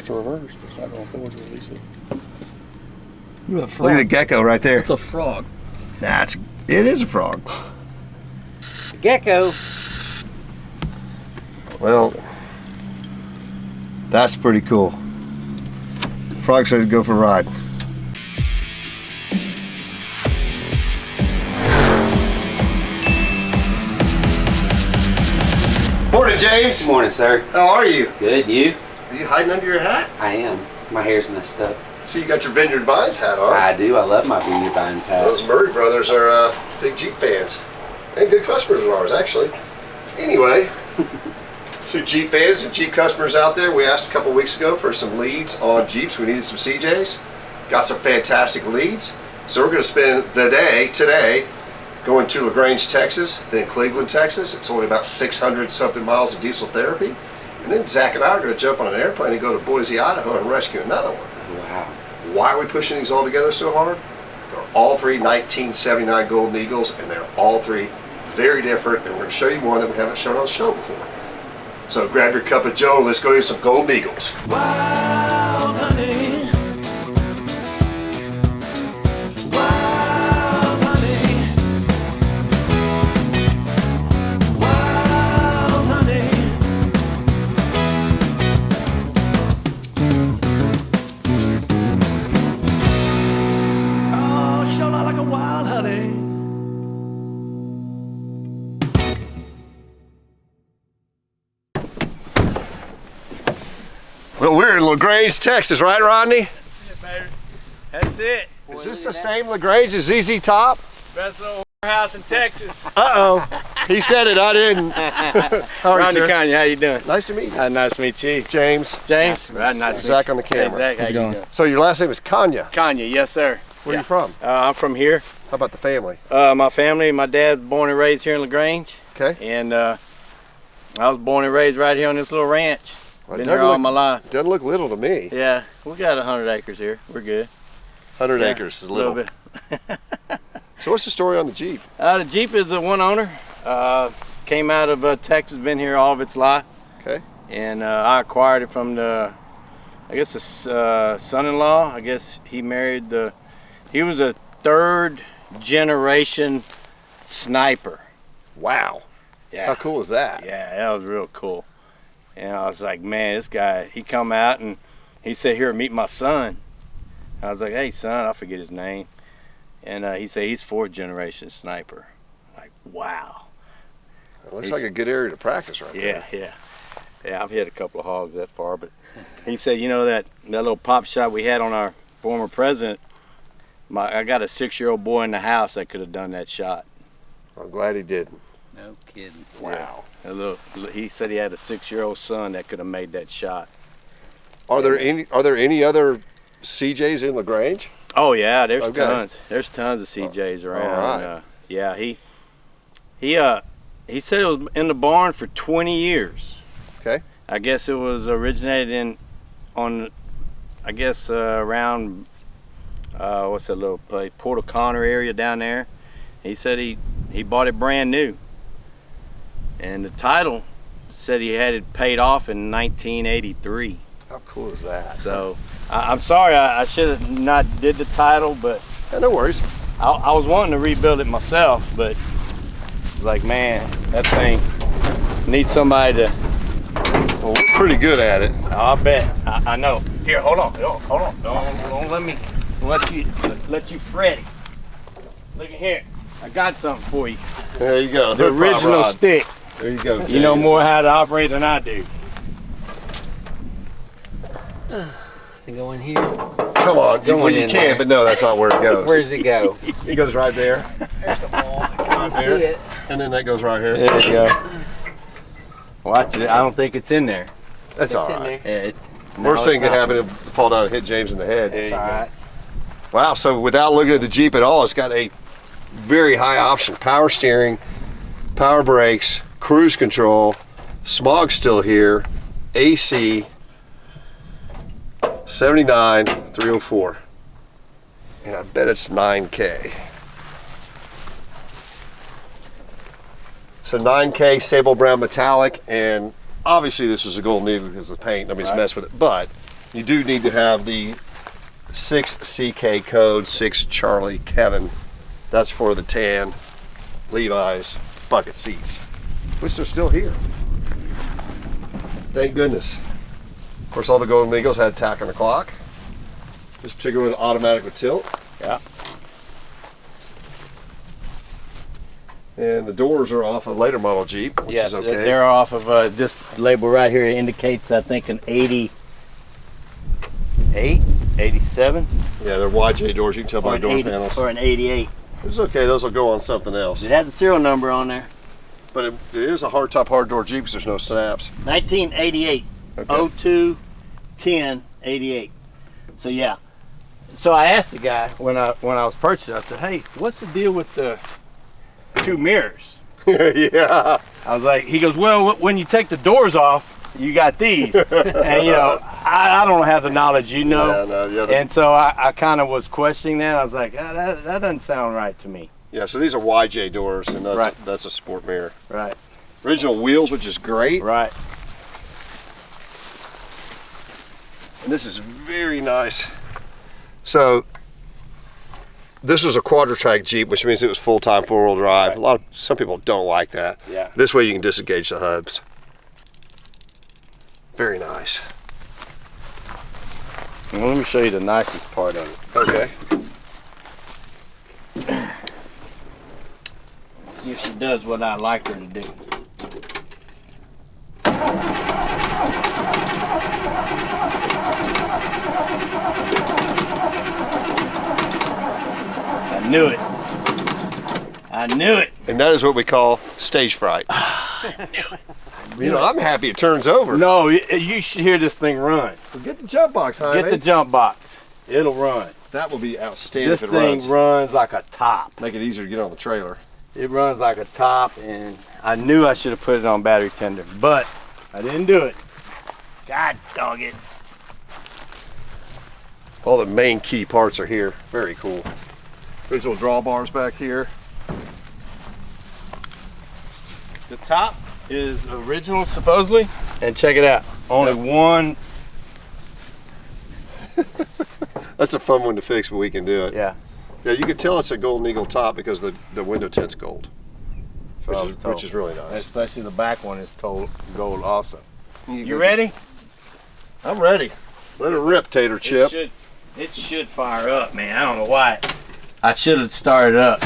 supposed to reverse, but it's not going forward to release it. Look at the gecko right there. It's a frog. It is a frog. Gecko. Well, that's pretty cool. Frog's ready to go for a ride. Morning, James. Good morning, sir. How are you? Good, you? Are you hiding under your hat? I am. My hair's messed up. See, you got your Vineyard Vines hat on. I do. I love my Vineyard Vines hat. Those Murray brothers are big Jeep fans. And good customers of ours, actually. Anyway, to Jeep fans and Jeep customers out there, we asked a couple weeks ago for some leads on Jeeps. We needed some CJs. Got some fantastic leads. So we're going to spend the day today going to LaGrange, Texas, then Cleveland, Texas. It's only about 600 something miles of diesel therapy. And then Zach and I are going to jump on an airplane and go to Boise, Idaho and rescue another one. Wow. Why are we pushing these all together so hard? They're all three 1979 Golden Eagles, and they're all three very different, and we're going to show you one that we haven't shown on the show before. So grab your cup of joe and let's go get some Golden Eagles. Wild honey. Wild honey. Wild honey. Oh, sure not like a wild honey. Well, we're in LaGrange, Texas, right, Rodney? That's it. Is this the same LaGrange as ZZ Top? Best little house in Texas. Uh-oh. He said it, I didn't. How are you, Ronnie sir? Kanye, how you doing? Nice to meet you. Nice to meet you. James. James? Right, nice to meet Zach you. on the camera. Hey, Zach, How's it going? So your last name is Kanye. Kanye, yes, sir. Where are you from? I'm from here. How about the family? My family, my dad was born and raised here in LaGrange. Okay. And I was born and raised right here on this little ranch. Well, Been here all my life. Doesn't look little to me. Yeah, we got 100 acres here. We're good. 100 Yeah, acres is little. bit. So what's the story on the Jeep? The Jeep is a one owner. Came out of Texas, been here all of its life. Okay. And I acquired it from the son-in-law. I guess he married he was a third generation sniper. Wow. Yeah. How cool is that? Yeah, that was real cool. And I was like, man, this guy, he come out and he said, here, meet my son. I was like, hey, son, I forget his name. And he said, he's fourth generation sniper. Like, wow. It looks like a good area to practice right there. Yeah, I've hit a couple of hogs that far, but he said, you know, that little pop shot we had on our former president, I got a 6-year-old boy in the house that could have done that shot. I'm glad he didn't. No kidding. Wow. He said he had a 6-year-old son that could have made that shot. Are there any other CJs in LaGrange? Oh yeah, there's Okay. tons. There's tons of CJs around. All right. Yeah, he said it was in the barn for 20 years. Okay. I guess it was originated around what's that little place, Port O'Connor area down there. He said he bought it brand new, and the title said he had it paid off in 1983. How cool is that? So I'm sorry, I should have not did the title, but Yeah, no worries. I was wanting to rebuild it myself, but like, man, that thing needs somebody to. Well, we're pretty good at it. I bet. I know. Here, hold on. Don't let me let you fret it. Look at here. I got something for you. There you go. The Hood prop original rod. stick. There you go. You know James. more how to operate than I do. To go in here. Come on. Going You in can, there. but no, that's not where it goes. Where does it go? It goes right there. There's the ball. I Right can't see there. it. And then that goes right here. There you go. Watch it. I don't think it's in there. That's It's all in right. there. Yeah, it's. Worst no, thing it's could not. happen is fall down and hit James in the head. It's all right. Wow, so without looking at the Jeep at all, it's got a very high option. Power steering, power brakes, cruise control, smog's still here, AC, 79, 304. And I bet it's 9K. So 9K sable brown metallic, and obviously this was a Golden Eagle because of the paint. Nobody's Right. messed with it, but You do need to have the 6CK code, 6 Charlie Kevin. That's for the tan Levi's bucket seats, which are still here. Thank goodness. Of course, all the Golden Eagles had tack on the clock. This particular one automatic with tilt. Yeah. And the doors are off a later model Jeep, which Yes, is okay. they're off of this label right here. It indicates, I think, an 88, 87. Yeah, they're YJ doors. You can tell by Or the an door 80 panels. or an 88. It's okay. Those will go on something else. It has the serial number on there. But it is a hardtop, hard door Jeep because there's no snaps. 1988. Okay. 02 10 88. So yeah. So I asked the guy when I was purchasing, I said, "Hey, what's the deal with the 2 mirrors?" Yeah. I was like, he goes, "Well, when you take the doors off, you got these." And you know, I don't have the knowledge, you know. Yeah, And so I kind of was questioning that. I was like, that doesn't sound right to me. yeah, so these are YJ doors, and that's, Right. that's a sport mirror. Right. Original wheels, which is great. Right. And this is very nice. So this was a quadra-track Jeep, which means it was full-time four-wheel drive. Right. Some people don't like that. Yeah. This way you can disengage the hubs. Very nice. Well, let me show you the nicest part of it. Okay. See if she does what I like her to do. I knew it. I knew it. And that is what we call stage fright. You know, I'm happy it turns over. No, you should hear this thing run. Get the jump box, honey. Get the jump box. It'll run. That will be outstanding This if it thing runs like a top. Make it easier to get on the trailer. It runs like a top, and I knew I should have put it on battery tender, but I didn't do it. God dog it. All the main key parts are here. Very cool. Original drawbars back here. The top is original, supposedly, and check it out. Only one. That's a fun one to fix, but we can do it. Yeah. Yeah, you can tell it's a Golden Eagle top because the window tint's gold, That's what I was told. which is really nice. Especially the back one is told gold also. You good? ready? I'm ready. Let it rip, Tater Chip. It should fire up, man. I don't know why. I should have started up.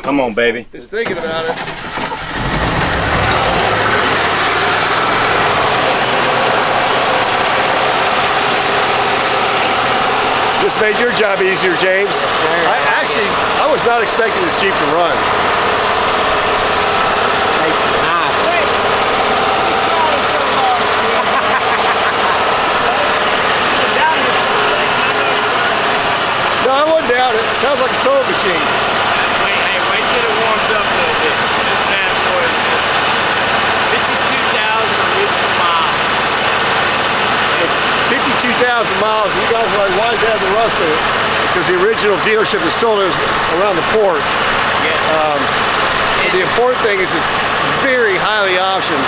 Come on, baby. He's thinking about it. This made your job easier, James. I was not expecting this Jeep to run. No, I wouldn't doubt it. It sounds like a sewing machine. Wait till it warms up a little bit. This bad boy is just 52,000 original miles. 52,000 miles. You guys are like, why does it have the rust in it? Because the original dealership is still around the port. But the important thing is it's very highly optioned.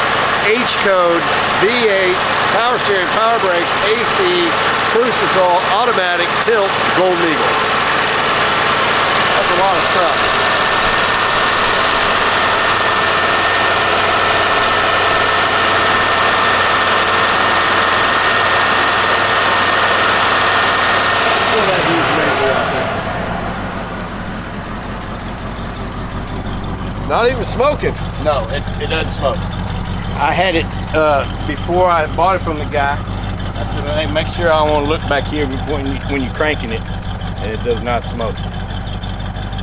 H code, V8, power steering, power brakes, AC, cruise control, automatic, tilt, Golden Eagle. That's a lot of stuff. Not even smoking. No, it doesn't smoke. I had it before I bought it from the guy. I said, hey, make sure I want to look back here before when you're cranking it, and it does not smoke.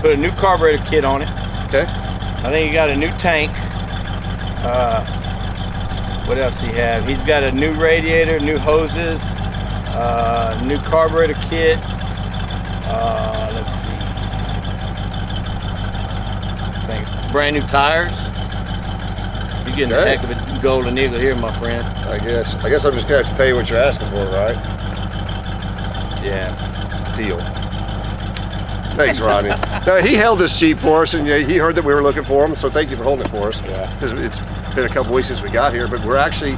Put a new carburetor kit on it. Okay. I think he got a new tank. What else he have? He's got a new radiator, new hoses, new carburetor kit. Let's see. I think brand new tires. You're getting a heck of a Golden Eagle here, my friend. I guess I'm just gonna have to pay what you're asking for, right? Yeah. Deal. Thanks, Rodney. No, he held this Jeep for us, and he heard that we were looking for him, so thank you for holding it for us. Yeah. Because it's been a couple weeks since we got here, but we're actually,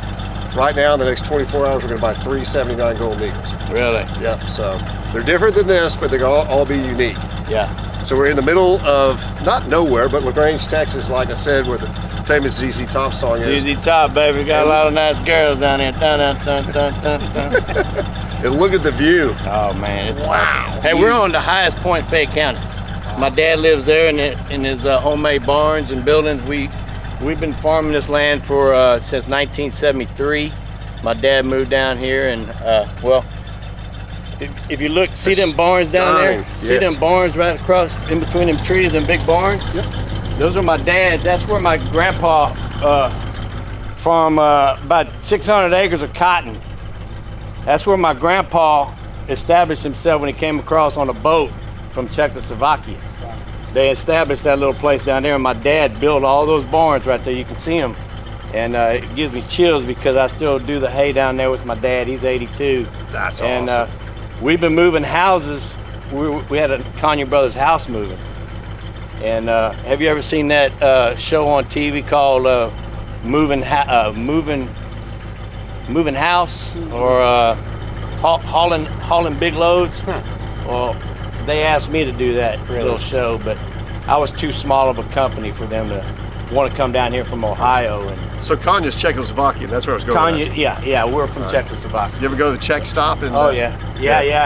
right now, in the next 24 hours, we're going to buy 3 79 Golden Eagles. Really? Yep, so they're different than this, but they're going to all be unique. Yeah. So we're in the middle of, not nowhere, but LaGrange, Texas, like I said, where the famous ZZ Top song is. ZZ Top, baby. We got a lot of nice girls down here. Dun, dun, dun, dun, dun, dun. And look at the view. Oh, man. It's wow. Hey, we're on the highest point in Fayette County. My dad lives there in his homemade barns and buildings. We've been farming this land for since 1973. My dad moved down here, and well, if you look, see them barns down there? See them barns right across in between them trees and big barns? Yep. Those are my dad. That's where my grandpa farmed about 600 acres of cotton. That's where my grandpa established himself when he came across on a boat from Czechoslovakia. They established that little place down there, and my dad built all those barns right there. You can see them, and it gives me chills because I still do the hay down there with my dad. He's 82. That's and, awesome. We've been moving houses. We had a Kanye Brothers house moving. And have you ever seen that show on TV called Moving House or hauling big loads? Well, they asked me to do that little show, but I was too small of a company for them to want to come down here from Ohio. And So Kanye's Czechoslovakian, that's where I was going with Kanye, yeah, we're from Czechoslovakia. that. You ever go to the Czech stop? In, Oh yeah,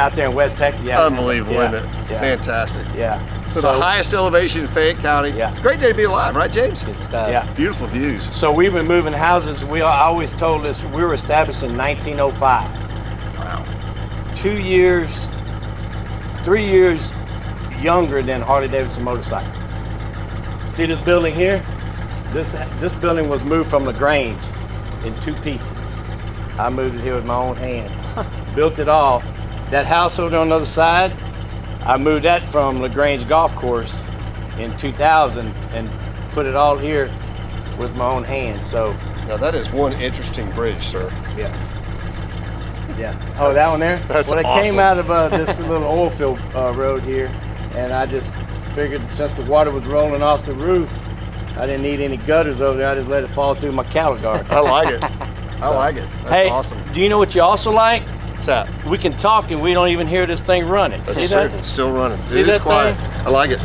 out there in West Texas. Yeah, Unbelievable, yeah, isn't it? Yeah. Fantastic. Yeah. So the highest elevation in Fayette County. Yeah. It's a great day to be alive, right, James? Good stuff. Yeah. Beautiful views. So we've been moving houses. I always told us we were established in 1905. Wow. 3 years younger than Harley Davidson motorcycle. See this building here? This building was moved from LaGrange in 2 pieces. I moved it here with my own hand. Built it all. That house over on the other side, I moved that from LaGrange Golf Course in 2000 and put it all here with my own hand. So Now that is one interesting bridge, sir. yeah. Yeah. Oh, that one there? That's well, it awesome. came out of this little oil field road here, and I just figured since the water was rolling off the roof, I didn't need any gutters over there. I just let it fall through my cattle guard. I like it. I like it. That's Hey, awesome. do you know what you also like? What's that? We can talk and we don't even hear this thing running. That's See true. that? It's still running. See It is that quiet. thing? I like it.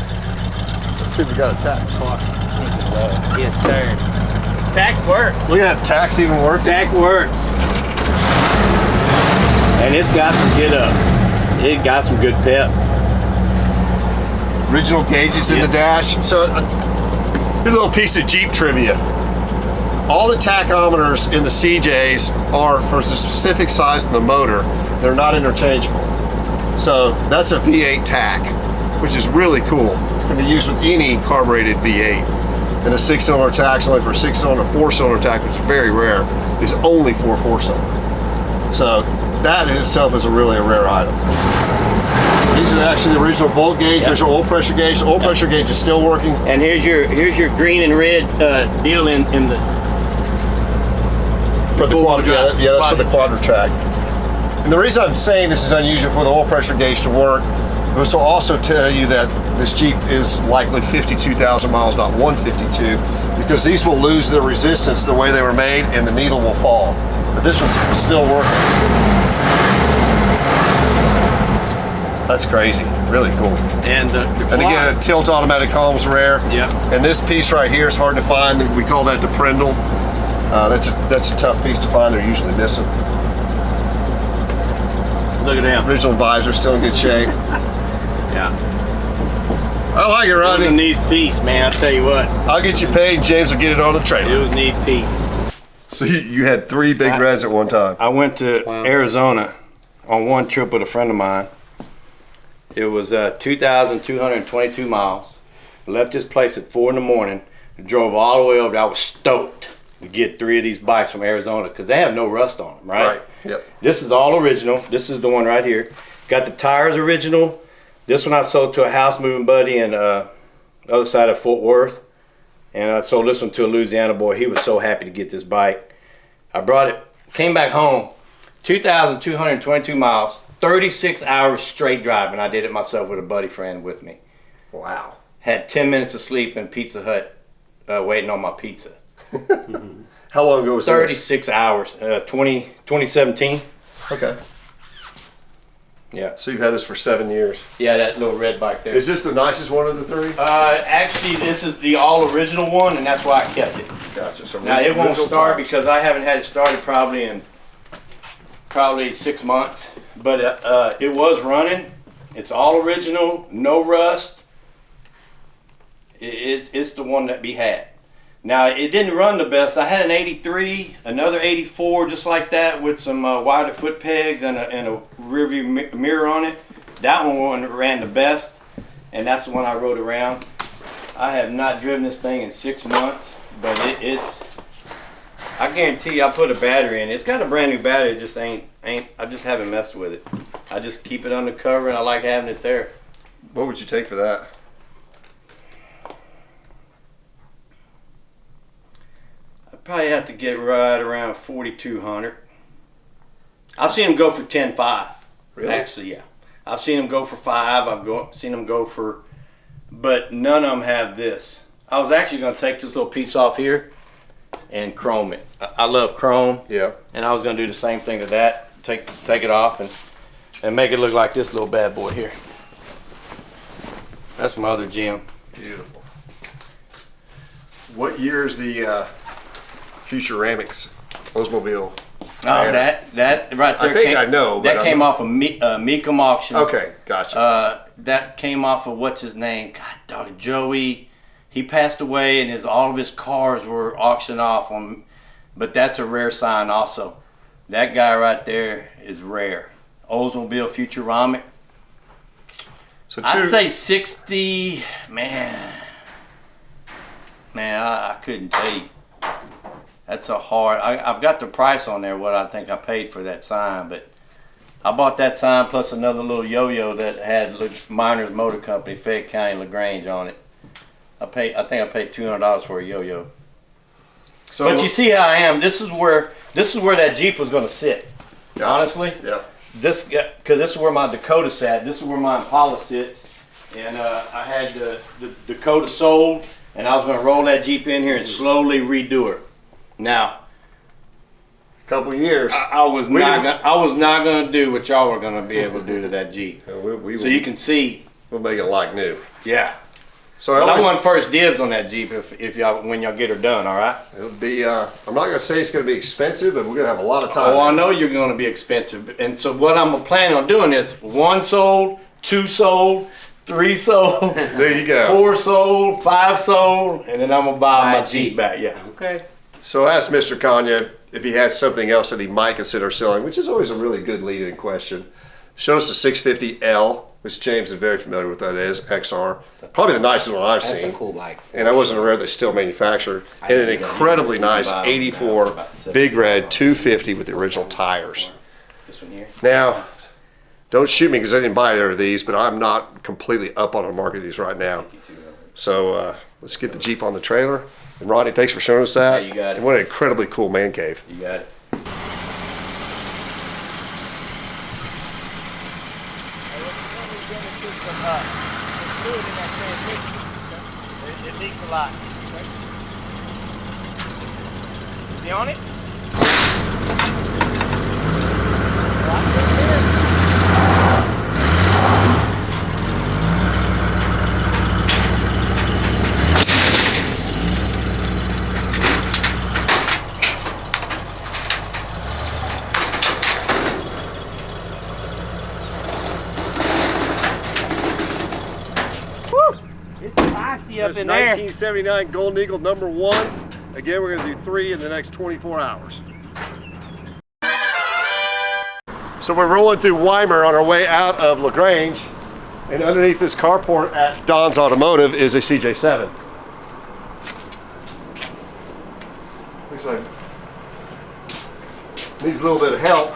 Let's see if we got a tack clock. Yes, sir. TAC works. Look at that, tax even working. TAC works. And it's got some get up. It got some good pep. Original gauges in the dash. So here's a little piece of Jeep trivia. All the tachometers in the CJs are for the specific size of the motor. They're not interchangeable. So that's a V8 tack, which is really cool. It's going to be used with any carbureted V8. And a 6-cylinder tack's only for a 6-cylinder, 4-cylinder tack, which is very rare, is only for a 4-cylinder. So that in itself is really a rare item. These are actually the original volt gauge. There's your oil pressure gauge. The oil pressure gauge is still working. And here's your green and red deal in the For the quadra, Yeah. that's for the quadra track. And the reason I'm saying this is unusual for the oil pressure gauge to work was to also tell you that this Jeep is likely 52,000 miles, not 152, because these will lose their resistance the way they were made and the needle will fall. But this one's still working. That's crazy, really cool. and And again, a tilt automatic column's rare. Yep. And this piece right here is hard to find. We call that the Prindle. That's a tough piece to find. They're usually missing. look at them. Original visor still in good shape. Yeah. I like it, It was a Rodney. neat piece, man. I'll tell you what. I'll get you paid. James will get it on the It trailer. was a neat piece. So you had 3 big reds at one time. I went to Arizona on one trip with a friend of mine. It was 2,222 miles. Left this place at 4 in the morning. Drove all the way over there. I was stoked to get 3 of these bikes from Arizona because they have no rust on them, right? Yep. This is all original. This is the one right here. Got the tires original. This one I sold to a house moving buddy in other side of Fort Worth. And I sold this one to a Louisiana boy. He was so happy to get this bike. I brought it, came back home, 2,222 miles, 36 hours straight driving. I did it myself with a buddy friend with me. Wow. Had 10 minutes of sleep in Pizza Hut waiting on my pizza. How long ago was this? 36 hours, 2017. Okay. Yeah. So you've had this for 7 years. Yeah, that little red bike there. Is this the nicest one of the three? Actually, this is the all original one, and that's why I kept it. Gotcha. So Now it won't original start tires. because I haven't had it started probably in 6 months. But it was running. It's all original, no rust. It's the one that be had. Now it didn't run the best. I had an 83, another 84, just like that, with some wider foot pegs and a rear view mirror on it. That one ran the best, and that's the one I rode around. I have not driven this thing in 6 months, but it's. I guarantee you, I put a battery in. It's got a brand new battery. It just ain't. I just haven't messed with it. I just keep it undercover, and I like having it there. What would you take for that? Probably have to get right around 4,200. I've seen them go for 10.5. Really? Actually, yeah. I've seen them go for 5. Seen them go for, but none of them have this. I was actually going to take this little piece off here and chrome it. I love chrome. Yeah. And I was going to do the same thing to that. Take it off and make it look like this little bad boy here. That's my other gem. Beautiful. What year is the Futuramics Oldsmobile? Oh, that right there. I think I know, but that came off of Mecum auction. Okay, gotcha. That came off of what's his name? God dog, Joey. He passed away, and all of his cars were auctioned off on. But that's a rare sign, also. That guy right there is rare. Oldsmobile Futuramic. So I'd say 60. Man, I couldn't tell you. That's a hard. I've got the price on there, what I think I paid for that sign, but I bought that sign plus another little yo-yo that had Miners Motor Company, Fayette County, LaGrange on it. I think I paid $200 for a yo-yo. So, but you see how I am. This is where that Jeep was going to sit. gotcha. Honestly, Yeah. because this is where my Dakota sat. This is where my Impala sits, and I had the Dakota sold, and I was going to roll that Jeep in here and slowly redo it. Now, Couple years. I was not going to do what y'all were going to be able to do to that Jeep. So you can see, We'll make it like new. yeah. So But I want first dibs on that Jeep when y'all get her done. All right. it'll be. I'm not gonna say it's gonna be expensive, but we're gonna have a lot of time. Oh, I know you're going to be expensive, and so what I'm planning on doing is 1 sold, 2 sold, 3 sold, There you go. 4 sold, 5 sold, and then I'm gonna buy my Jeep back. Yeah. Okay. So I asked Mr. Kanye if he had something else that he might consider selling, which is always a really good lead-in question. Showed us the 650L, which James is very familiar with. That is XR, probably the nicest one I've That's seen. a cool bike. And I wasn't aware they still manufacture. And an incredibly nice 84 Big Red 250 with the original tires. This one here. Now, don't shoot me because I didn't buy either of these, but I'm not completely up on the market of these right now. So let's get the Jeep on the trailer. And Rodney, thanks for showing us that. Yeah, you got it. And what an incredibly cool man cave. You got it. It leaks a lot. Is he on it? It's spicy up This in there. 1979 Golden Eagle #1. Again, we're going to do 3 in the next 24 hours. So we're rolling through Weimar on our way out of LaGrange, and underneath this carport at Don's Automotive is a CJ7. Looks like needs a little bit of help.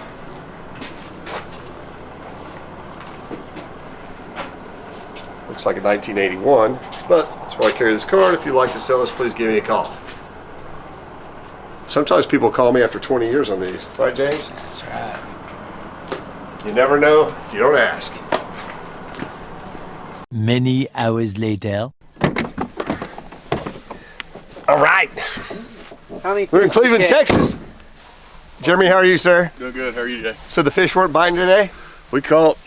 Looks like a 1981, but that's why I carry this card. If you'd like to sell this, please give me a call. Sometimes people call me after 20 years on these, right, James? That's right. You never know if you don't ask. Many hours later. All right, How many we're in fish you Cleveland, catch? Texas. Jeremy, how are you, sir? Doing good. How are you today? So the fish weren't biting today? We caught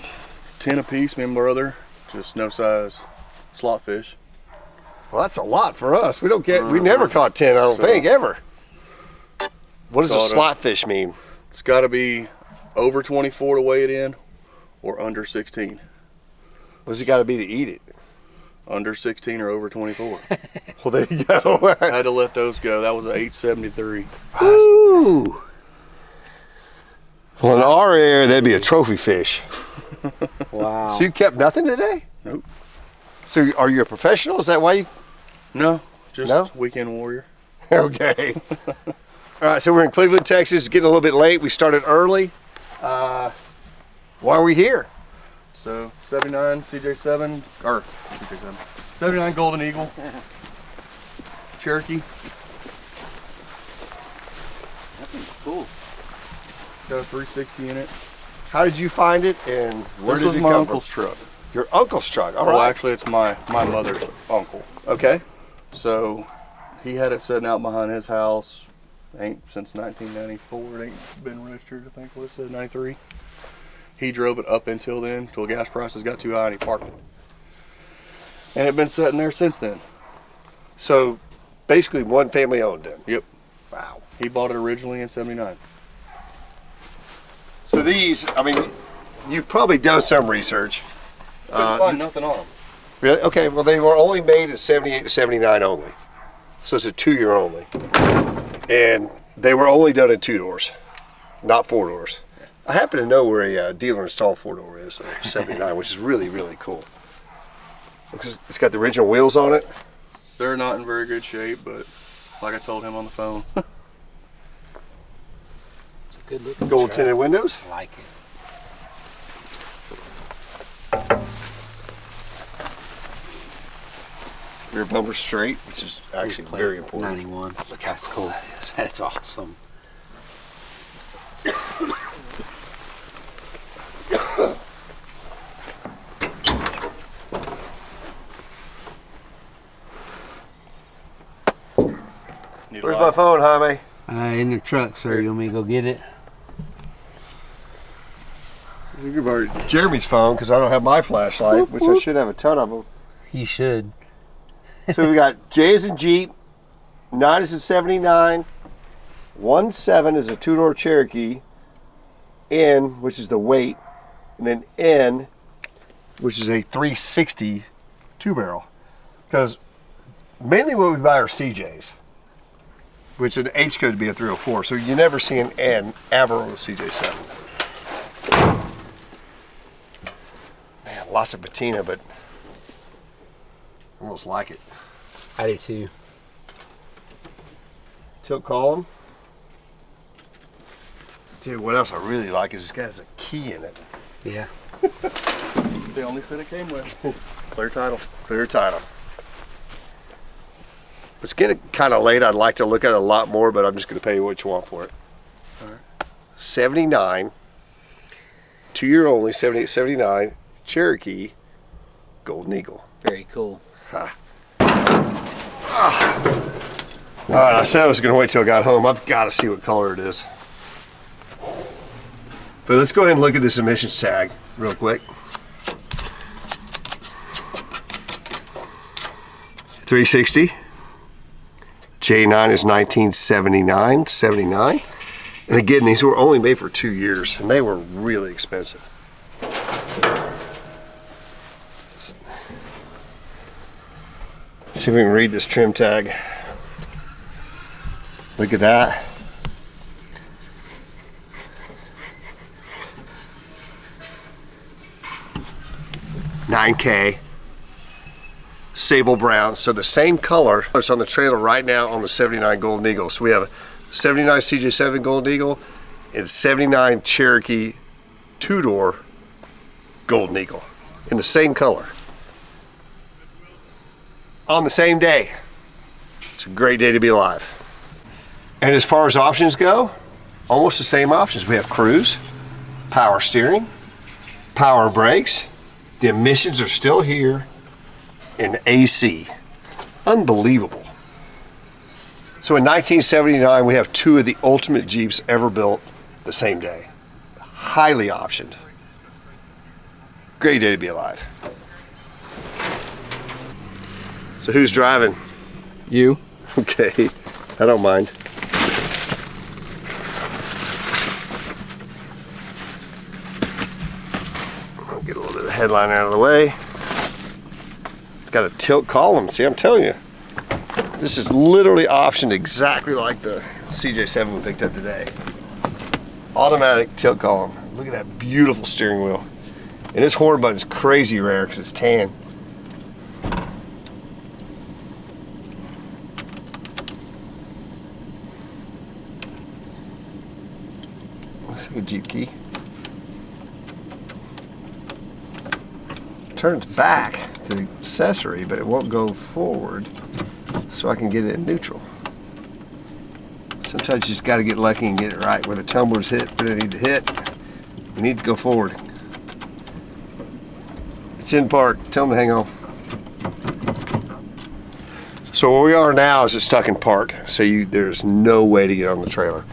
10 apiece, me and my brother. Just no size slot fish. Well, that's a lot for us. We don't get. We never caught 10. I don't think ever. What does a Caught a- slot fish mean? It's got to be over 24 to weigh it in, or under 16. What's it got to be to eat it? Under 16 or over 24. Well, there you go. I had to let those go. That was an 873. Ooh. Well, in our area, that'd be a trophy fish. Wow. So you kept nothing today? Nope. So are you a professional? Is that why you? No, just No? weekend warrior. Okay. All right, so we're in Cleveland, Texas. It's getting a little bit late. We started early. Why are we here? So 79 CJ7, or CJ7, 79 Golden Eagle, Cherokee. Cool. Got a 360 in it. How did you find it, and where This did was it my come uncle's truck. from? Your uncle's truck. All Well, right. actually, it's my mother's uncle. Okay. So he had it sitting out behind his house. Ain't since 1994. It ain't been registered. I think what it said 93. He drove it up until then, till gas prices got too high, and he parked it. And it been sitting there since then. So basically, one family owned it. Yep. Wow. He bought it originally in '79. So these, I mean, you've probably done some research. Couldn't find nothing on them. Really? Okay. Well, they were only made in '78 to '79 only. So it's a 2-year only. And they were only done in 2 doors, not 4 doors. I happen to know where a dealer installed 4-door is, so 79, which is really, really cool. Because it's got the original wheels on it. They're not in very good shape, but like I told him on the phone, It's a good looking Gold truck. tinted windows. I like it. Rear bumper straight, which is actually Plate very important. 91. Look, that's cool. That's awesome. need a Where's lot. my phone, Jaime? In the truck, sir. You want me to go get it? You can borrow Jeremy's phone because I don't have my flashlight, which I should have a ton of them. You should. So we got J as in Jeep, 9 is a 79, 17 is a 2-door Cherokee, N, which is the weight, and then N, which is a 360 2-barrel. Because mainly what we buy are CJs, which an H code would be a 304. So you never see an N ever on a CJ7. Man, lots of patina, but I almost like it. I do too. Tilt column. Dude, what else I really like is this guy has a key in it. Yeah. The only set it came with. Clear title. Clear title. It's getting kind of late. I'd like to look at it a lot more, but I'm just going to pay you what you want for it. All right. 79, 2-year only, 78, 79, Cherokee, Golden Eagle. Very cool. All right, I said I was going to wait till I got home. I've got to see what color it is. But let's go ahead and look at this emissions tag real quick. 360. J9 is 1979, 79. And again, these were only made for 2 years, and they were really expensive. See if we can read this trim tag. Look at that. $9K. Sable brown, so the same color. It's on the trailer right now on the 79 Golden Eagle. So we have a 79 CJ7 Golden Eagle and 79 Cherokee 2-door Golden Eagle in the same color. On the same day. It's a great day to be alive. And as far as options go, almost the same options. We have cruise, power steering, power brakes. The emissions are still here. in AC. Unbelievable. So in 1979, we have 2 of the ultimate Jeeps ever built the same day. Highly optioned. Great day to be alive. So who's driving? You. Okay, I don't mind. I'll get a little bit of the headline out of the way. It's got a tilt column. See, I'm telling you. This is literally optioned exactly like the CJ7 we picked up today. Automatic tilt column. Look at that beautiful steering wheel. And this horn button is crazy rare because it's tan. Looks like a Jeep key. Turns back to the accessory, but it won't go forward, so I can get it in neutral. Sometimes you just got to get lucky and get it right. Where the tumblers hit, where they need to hit, you need to go forward. It's in park. Tell them to hang on. So where we are now is it's stuck in park, so there's no way to get on the trailer.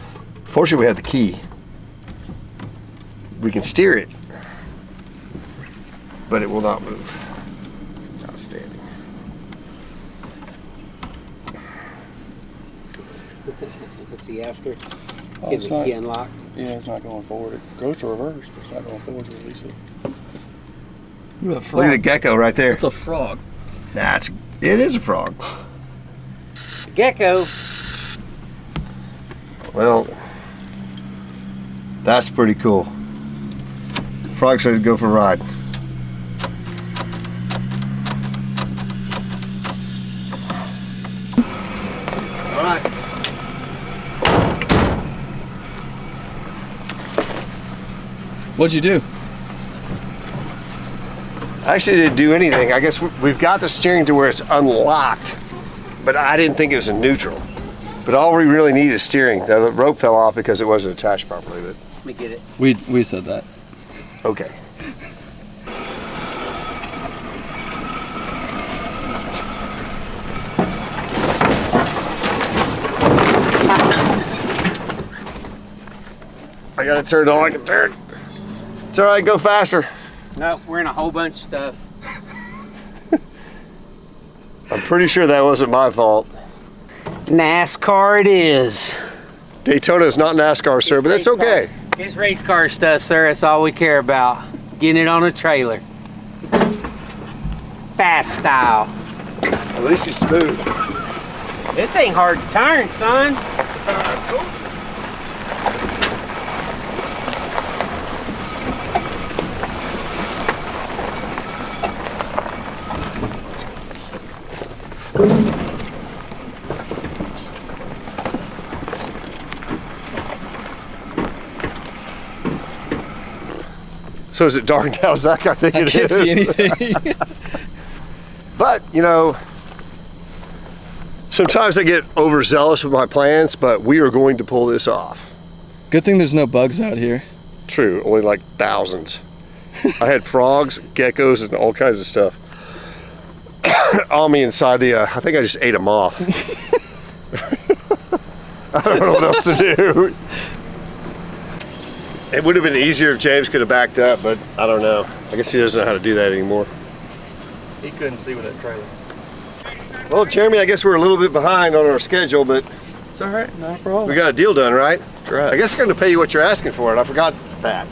Fortunately, we have the key. We can steer it, but it will not move. Outstanding. Let's see after. Oh, Get the key unlocked. Yeah, it's not going forward. It goes to reverse, but it's not going forward to release it. Look at the gecko right there. It's a frog. It is a frog. Gecko. Well, that's pretty cool. Frog's ready to go for a ride. All right. What'd you do? I actually didn't do anything. I guess we've got the steering to where it's unlocked, but I didn't think it was in neutral. But all we really need is steering. The rope fell off because it wasn't attached properly. But Let me get it. We said that. okay. I got to turn all I can turn. It's all right, go faster. No, we're in a whole bunch of stuff. I'm pretty sure that wasn't my fault. NASCAR it is. Daytona is not NASCAR, sir, but that's okay. It's race car stuff, sir. That's all we care about. Getting it on a trailer. Fast style. At least he's smooth. This thing hard to turn, son. So is it dark now, Zach? I think I it can't is. see anything. But, you know, sometimes I get overzealous with my plans, but we are going to pull this off. Good thing there's no bugs out here. True, only like thousands. I had frogs, geckos, and all kinds of stuff on me inside the, I think I just ate a moth. I don't know what else to do. It would have been easier if James could have backed up, but I don't know. I guess he doesn't know how to do that anymore. He couldn't see with that trailer. Well, Jeremy, I guess we're a little bit behind on our schedule, but It's all right, no problem. we got a deal done, right? Right. I guess they're going to pay you what you're asking for, and I forgot that.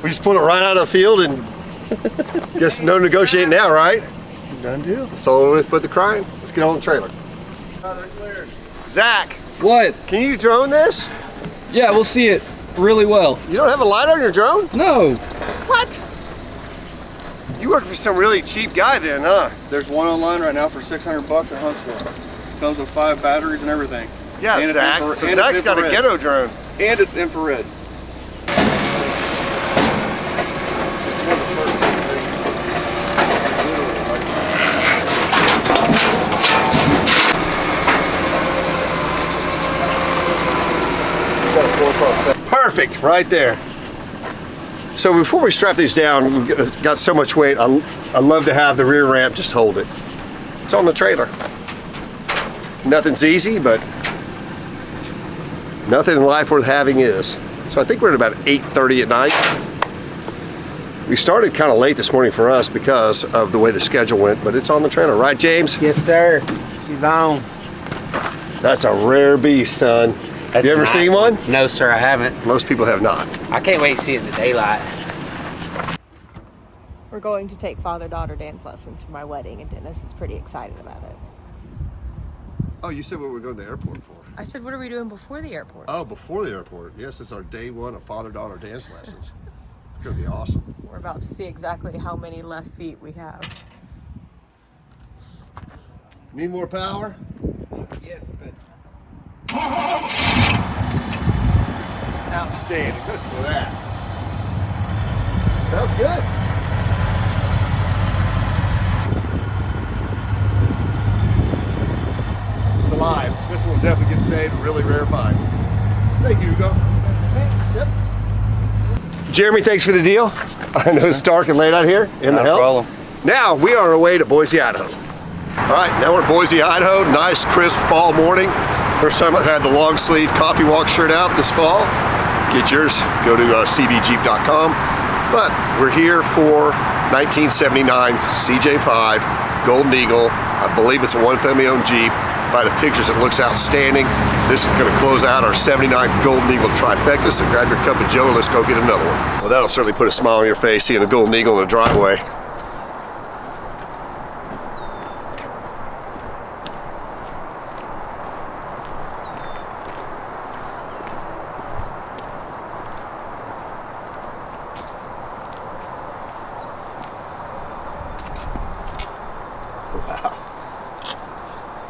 We just pulled it right out of the field, and guess no negotiating now, right? Done deal. So with but the crying, let's get on the trailer. Zach, What? can you drone this? Yeah, we'll see it really well. You don't have a light on your drone? No. What? You work for some really cheap guy then, huh? There's one online right now for $600 at Huntsville. Comes with 5 batteries and everything. Yeah, And it's Zach. infrared- So and Zach's it's got a infrared. ghetto drone. And it's infrared. This is one of the first two things. Perfect, right there. So before we strap these down, we've got so much weight, I love to have the rear ramp just hold it. It's on the trailer. Nothing's easy, but nothing in life worth having is. So I think we're at about 8:30 at night. We started kind of late this morning for us because of the way the schedule went, but it's on the trailer, right, James? Yes, sir. She's on. That's a rare beast, son. That's you ever a nice seen one? No, sir, I haven't. Most people have not. I can't wait to see it in the daylight. We're going to take father-daughter dance lessons for my wedding, and Dennis is pretty excited about it. Oh, you said what we're going to the airport for? I said, what are we doing before the airport? Oh, before the airport. Yes, it's our day one of father-daughter dance lessons. It's going to be awesome. We're about to see exactly how many left feet we have. Need more power? Yes, but Outstanding. Listen to that. Sounds good. It's alive. This one will definitely get saved. Really rare find. Thank you, Hugo. Yep. Jeremy, thanks for the deal. I know it's dark and late out here in the hell. problem. Now we are on our way to Boise, Idaho. All right, now we're in Boise, Idaho. Nice, crisp fall morning. First time I've had the long sleeve coffee walk shirt out this fall. Get yours, go to cbjeep.com. But we're here for 1979 CJ5 Golden Eagle. I believe it's a one family owned Jeep. By the pictures, it looks outstanding. This is gonna close out our 79 Golden Eagle trifecta, so grab your cup of joe and let's go get another one. Well, that'll certainly put a smile on your face seeing a Golden Eagle in the driveway.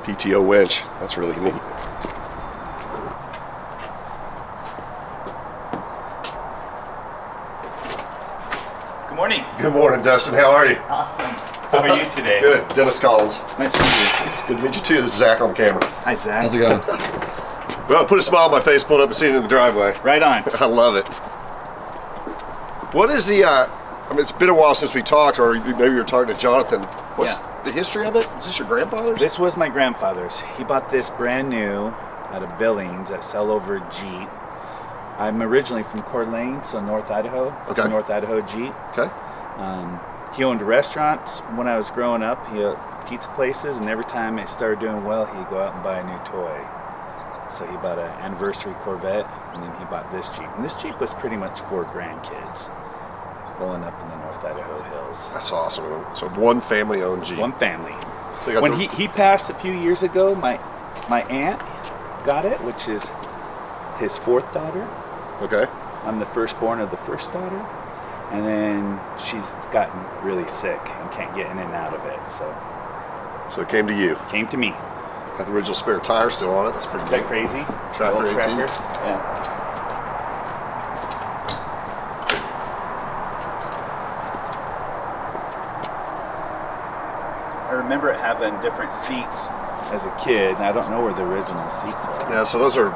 PTO winch, that's really neat. Good morning. Good morning, Dustin, how are you? Awesome. How are you today? Good, Dennis Collins. Nice to meet you. Good to meet you too, this is Zach on the camera. Hi, Zach. How's it going? Well, put a smile on my face, pulled up and seen it in the driveway. Right on. I love it. What is the, I mean, it's been a while since we talked, or maybe you were talking to Jonathan. What's the history of it? Is this your grandfather's? This was my grandfather's. He bought this brand new out of Billings at Sellover Jeep. I'm originally from Coeur d'Alene, so North Idaho. It's a North Idaho Jeep. Okay. He owned restaurants when I was growing up. He owned pizza places, and every time it started doing well, he'd go out and buy a new toy. So he bought an anniversary Corvette, and then he bought this Jeep. And this Jeep was pretty much for grandkids, rolling up in the North Idaho hills. That's awesome. So one family-owned Jeep. One family. So when he passed a few years ago, my aunt got it, which is his fourth daughter. Okay. I'm the firstborn of the first daughter, and then she's gotten really sick and can't get in and out of it. So it came to you. Came to me. Got the original spare tire still on it. That's pretty Is cool. that crazy? Tracker Old 18. Yeah. I remember it having different seats as a kid, and I don't know where the original seats are. Yeah, so those are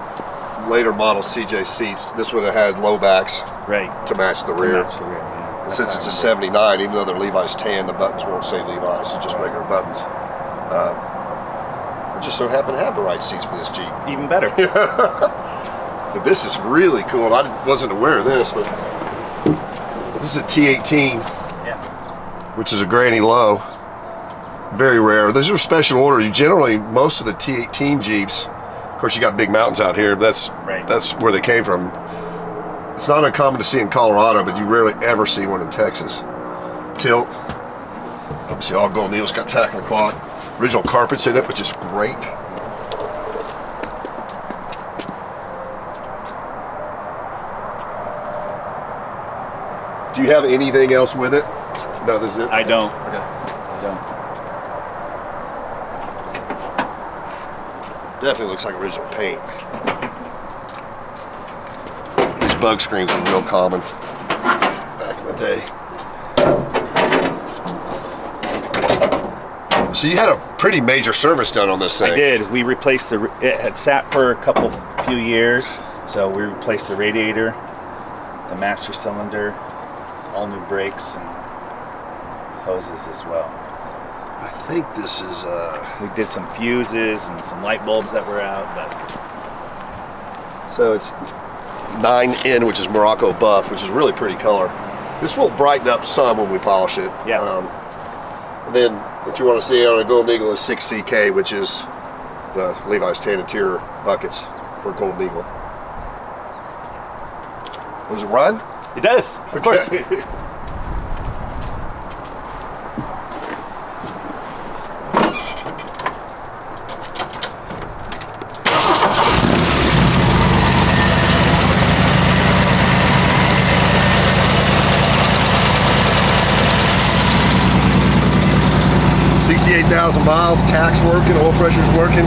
later model CJ seats. This would have had low backs to match the rear. Yeah. Since it's a 79, even though they're Levi's tan, the buttons won't say Levi's. It's just regular buttons. I just so happen to have the right seats for this Jeep. Even better. But this is really cool. I wasn't aware of this, but this is a T18, which is a granny low. Very rare. These are special order. You generally, most of the T18 Jeeps, of course you got big mountains out here, but that's where they came from. It's not uncommon to see in Colorado, but you rarely ever see one in Texas. Tilt. Obviously all Golden Eagles got tack and clock. Original carpets in it, which is great. Do you have anything else with it? No, this is it? I don't. Okay. I don't. Definitely looks like original paint. These bug screens were real common back in the day. So you had a pretty major service done on this thing. I did. We replaced it had sat for a few years, so we replaced the radiator, the master cylinder, all new brakes and hoses as well. I think this is, We did some fuses and some light bulbs that were out, but so it's 9N, which is Morocco buff, which is really pretty color. This will brighten up some when we polish it. Yeah. And then what you want to see on a Golden Eagle is 6CK, which is the Levi's tan interior buckets for Golden Eagle. Does it run? it does, of course. Okay. 68,000 miles, tax working, oil pressure's working.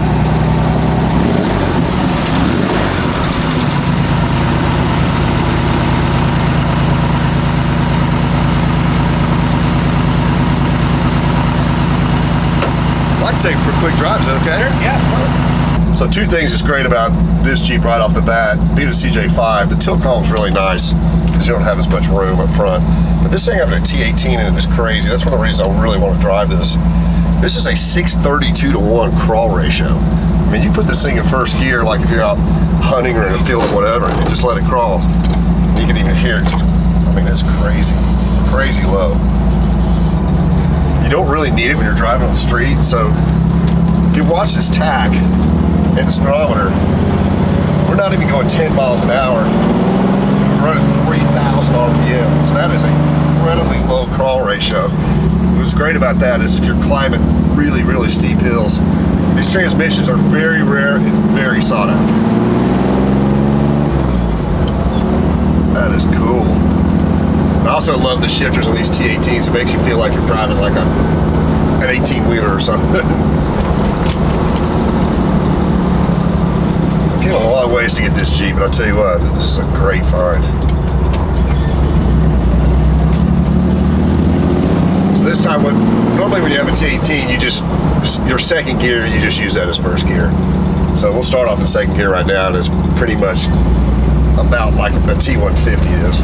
I'd like to take it for a quick drive, is that okay? Sure, yeah. So two things that's great about this Jeep right off the bat. Being a CJ5, the tilt column's really nice because you don't have as much room up front. But this thing having a T18 in it is crazy. That's one of the reasons I really want to drive this. This is a 6:32:1 crawl ratio. I mean, you put this thing in first gear, like if you're out hunting or in a field or whatever, and you just let it crawl. You can even hear it. I mean, it's crazy, crazy low. You don't really need it when you're driving on the street. So if you watch this tach and the speedometer, we're not even going 10 miles an hour. We're running 3,000 RPM. So that is an incredibly low crawl ratio. What's great about that is if you're climbing really, really steep hills, these transmissions are very rare and very sought out. That is cool. I also love the shifters on these T18s. It makes you feel like you're driving like an 18-wheeler or something. I've given a lot of ways to get this Jeep, but I'll tell you what, this is a great find. This time, normally when you have a T18, your second gear, you just use that as first gear. So we'll start off in second gear right now, and it's pretty much about like a T150 is.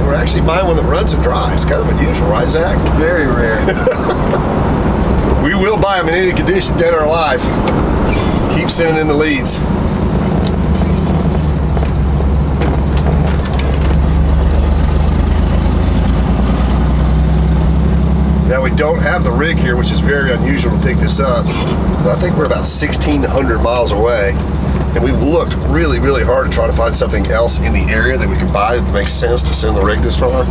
We're actually buying one that runs and drives. Kind of unusual, right, Zach? Very rare. We will buy them in any condition, dead or alive. Keep sending in the leads. Now we don't have the rig here, which is very unusual to pick this up. I think we're about 1,600 miles away. And we've looked really, really hard to try to find something else in the area that we can buy that makes sense to send the rig this far.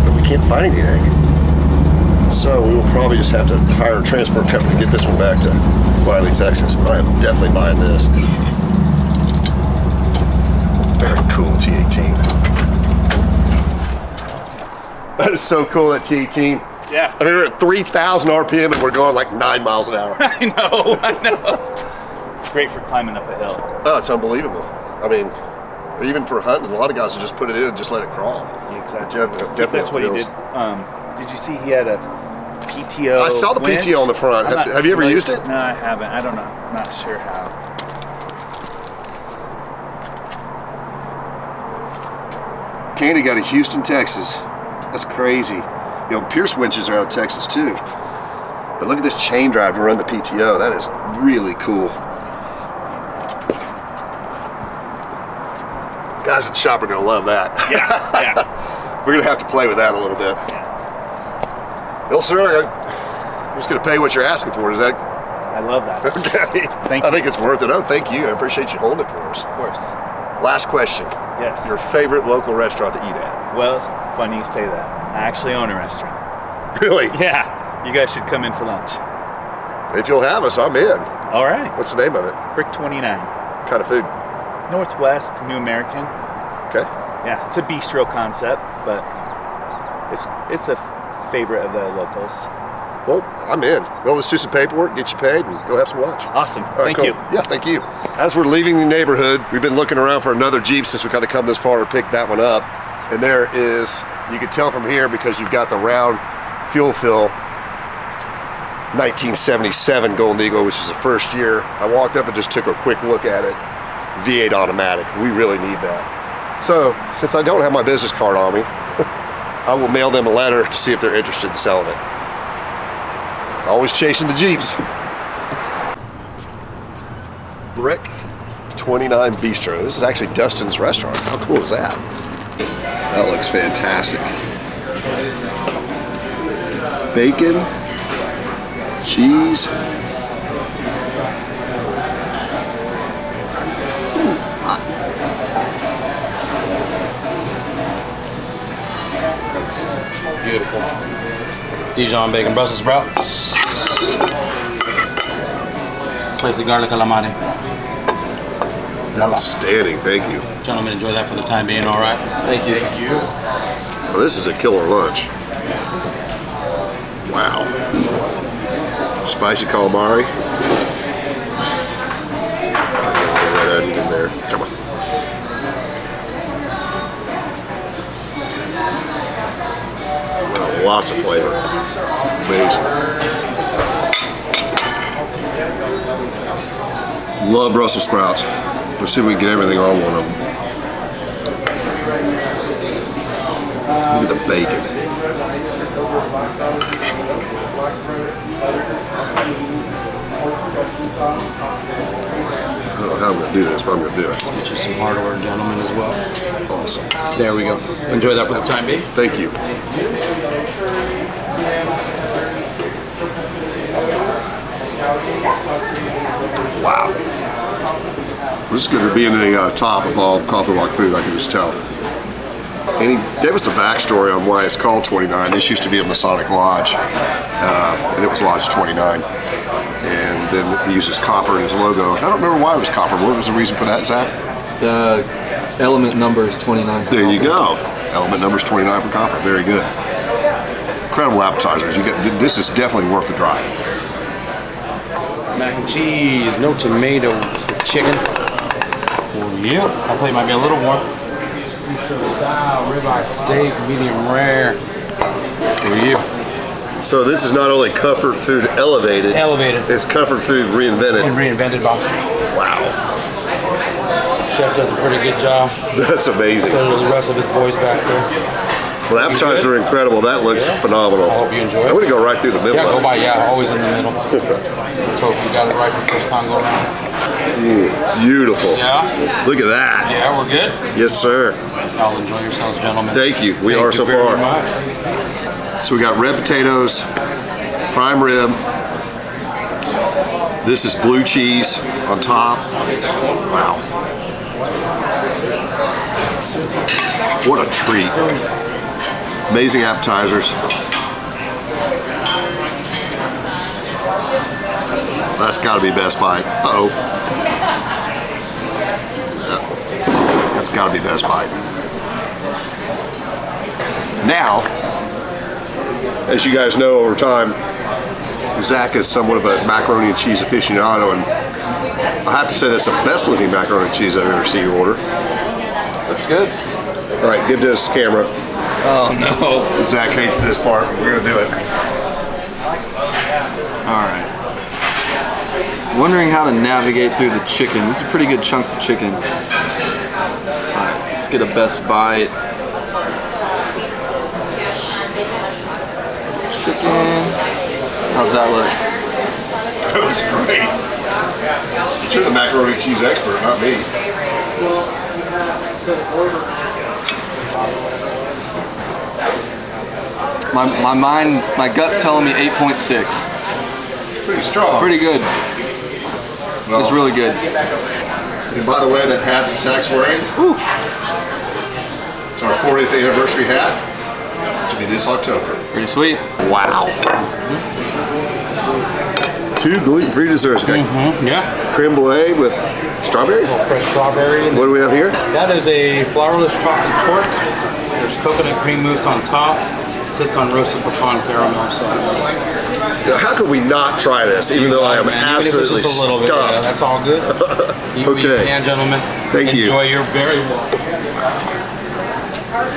But we can't find anything. So we will probably just have to hire a transport company to get this one back to Wylie, Texas. But I am definitely buying this. Very cool T18. That is so cool, that T18. Yeah. I mean, we're at 3,000 RPM and we're going like 9 miles an hour. I know. It's great for climbing up a hill. Oh, it's unbelievable. I mean, even for hunting, a lot of guys will just put it in and just let it crawl. Yeah, exactly. Definitely That's what he did. Did you see he had a PTO? I saw the winch? PTO on the front. Have you ever used it? No, I haven't. I don't know. I'm not sure how. Candy got a Houston, Texas. That's crazy. You know, Pierce winches are out of Texas too. But look at this chain drive to run the PTO. That is really cool. Guys at the shop are gonna love that. Yeah. We're gonna have to play with that a little bit. Well, sir, I'm just gonna pay what you're asking for. Is that? I love that. Okay. Thank you. I think it's worth it. Oh, thank you. I appreciate you holding it for us. Of course. Last question. Yes. Your favorite local restaurant to eat at? Well, funny you say that. I actually own a restaurant. Really? Yeah. You guys should come in for lunch. If you'll have us, I'm in. All right. What's the name of it? Brick 29. Kind of food? Northwest, New American. Okay. Yeah, it's a bistro concept, but it's a favorite of the locals. Well, I'm in. Well, let's do some paperwork, get you paid, and go have some lunch. Awesome. All right, Thank cool. you. Yeah, thank you. As we're leaving the neighborhood, we've been looking around for another Jeep since we kind of come this far and picked that one up. And there is, you can tell from here because you've got the round fuel fill 1977 Golden Eagle, which is the first year. I walked up and just took a quick look at it. V8 automatic. We really need that. So, since I don't have my business card on me, I will mail them a letter to see if they're interested in selling it. Always chasing the Jeeps. Brick 29 Bistro. This is actually Dustin's restaurant. How cool is that? That looks fantastic. Bacon, cheese. Beautiful. Dijon bacon Brussels sprouts. Spicy garlic calamari. Outstanding, thank you. Gentlemen, enjoy that for the time being, all right? Thank you. Thank you. Well, this is a killer lunch. Wow. Spicy calamari. I'll get all that onion in there. Come on. Wow, lots of flavor. Amazing. Love Brussels sprouts. Let's see if we can get everything on one of them. Look at the bacon. I don't know how I'm going to do this, but I'm going to do it. Get you some hardware, gentlemen, as well. Awesome. There we go. Enjoy that for the time being. Thank you. Wow. This is going to be in the top of all Coffee Walk food, I can just tell. And he gave us a backstory on why it's called 29. This used to be a Masonic Lodge, and it was Lodge 29. And then he uses copper in his logo. I don't remember why it was copper. What was the reason for that, Zach? The element number is 29. There you go. Element number is 29 for copper. Very good. Incredible appetizers. You get, this is definitely worth the drive. Mac and cheese, no tomatoes with chicken. Oh, yeah. That plate might be a little warm. Style, ribeye steak, medium rare. For you. So this is not only comfort food elevated. It's comfort food reinvented. And reinvented, boss. Wow. Chef does a pretty good job. That's amazing. So do the rest of his boys back there. Well, the appetizers are incredible. That looks phenomenal. I hope you enjoy it. I'm going to go right through the middle Yeah, of go it. by. Yeah, always in the middle. Let's hope you got it right the first time go around. Ooh, beautiful. Yeah. Look at that. Yeah, we're good. Yes, sir. Y'all enjoy yourselves, gentlemen. Thank you. We are so far. So we got red potatoes, prime rib. This is blue cheese on top. Wow. What a treat. Amazing appetizers. That's got to be Best Bite. Uh-oh. Yeah. That's got to be Best Bite. Now, as you guys know over time, Zach is somewhat of a macaroni and cheese aficionado, and I have to say that's the best looking macaroni and cheese I've ever seen you order. Looks good. All right, give this camera. Oh no. Zach hates this part, but we're gonna do it. All right. Wondering how to navigate through the chicken. These are pretty good chunks of chicken. All right, let's get a Best Bite. Chicken. How's that look? That looks great. You're the macaroni and cheese expert, not me. My gut's telling me 8.6. Pretty strong. Pretty good. Well, it's really good. And by the way, that hat that Zach's wearing, it's our 40th anniversary hat. To be this October. Pretty sweet. Wow. Two gluten-free desserts. Yeah. Creme brulee with strawberry. A little fresh strawberry. What do we have here? That is a flourless chocolate torte. There's coconut cream mousse on top. Sits on roasted pecan caramel sauce. Now, how could we not try this, even though I am absolutely just a little bit, stuffed? yeah, that's all good. You can, gentlemen. Thank you. Enjoy your very welcome.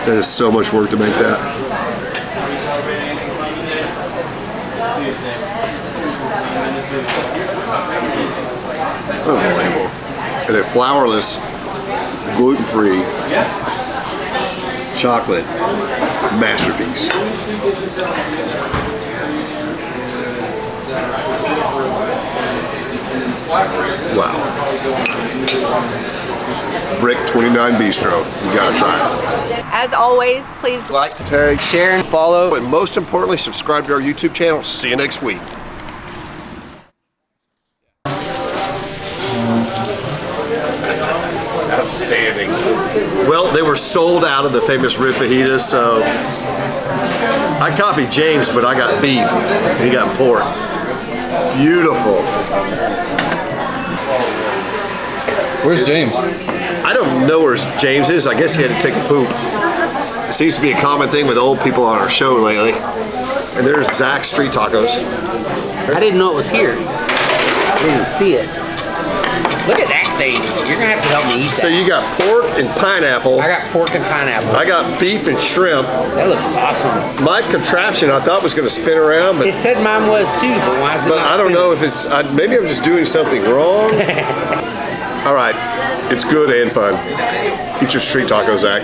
That is so much work to make that. Unbelievable. And a flourless, gluten-free chocolate masterpiece. Wow. Brick 29 Bistro. You gotta try it. As always, please Like, tag, share, and follow. And most importantly, subscribe to our YouTube channel. See you next week. Outstanding. Well, they were sold out of the famous rib fajitas, so I copied James, but I got beef. He got pork. Beautiful. Where's James? I don't know where James is. I guess he had to take a poop. It seems to be a common thing with old people on our show lately. And there's Zach's Street Tacos. I didn't know it was here. I didn't see it. Look at that thing. You're gonna have to help me eat that. So you got pork and pineapple. I got pork and pineapple. I got beef and shrimp. That looks awesome. My contraption I thought was going to spin around, but It said mine was too, but why is it but not I don't spinning? know if it's. Maybe I'm just doing something wrong. All right, it's good and fun. Eat your street tacos, Zach.